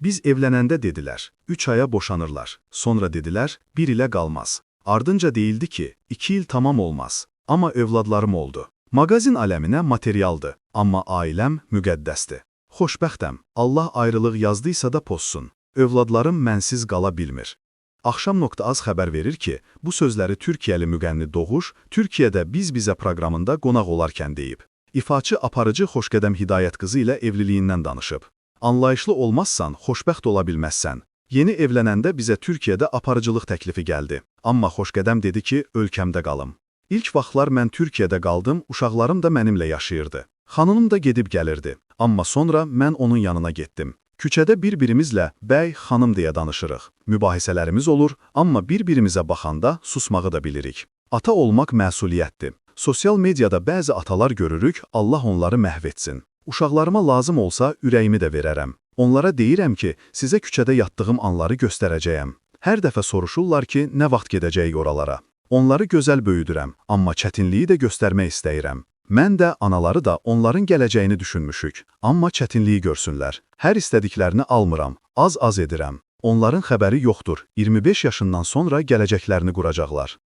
Biz evlənəndə dedilər, 3 aya boşanırlar. Sonra dedilər, 1 ilə qalmaz. Ardınca deyildi ki, 2 il tamam olmaz. Amma övladlarım oldu. Maqazin aləminə materialdır, amma ailəm müqəddəsdir. Xoşbəxtəm, Allah ayrılıq yazdıysa da pozsun. Övladlarım mənsiz qala bilmir. Axşam.az xəbər verir ki, bu sözləri Türkiyəli müğənni Doğuş, Türkiyədə Biz Bizə proqramında qonaq olarkən deyib. İfaçı aparıcı Xoşqədəm Hidayət qızı ilə evliliyindən danışıb. Anlayışlı olmazsan, xoşbəxt ola bilməzsən. Yeni evlənəndə bizə Türkiyədə aparıcılıq təklifi gəldi. Amma Xoşqədəm dedi ki, ölkəmdə qalım. İlk vaxtlar mən Türkiyədə qaldım, uşaqlarım da mənimlə yaşayırdı. Xanımım da gedib gəlirdi. Amma sonra mən onun yanına getdim. Küçədə bir-birimizlə bəy, xanım deyə danışırıq. Mübahisələrimiz olur, amma bir-birimizə baxanda susmağı da bilirik. Ata olmaq məsuliyyətdir. Sosial mediada bəzi atalar görürük, Allah onları məhv etsin. Uşaqlarıma lazım olsa ürəyimi də verərəm. Onlara deyirəm ki, sizə küçədə yatdığım anları göstərəcəyəm. Hər dəfə soruşurlar ki, nə vaxt gedəcəyik oralara. Onları gözəl böyüdürəm, amma çətinliyi də göstərmək istəyirəm. Mən də, anaları da onların gələcəyini düşünmüşük, amma çətinliyi görsünlər. Hər istədiklərini almıram, az-az edirəm. Onların xəbəri yoxdur, 25 yaşından sonra gələcəklərini quracaqlar.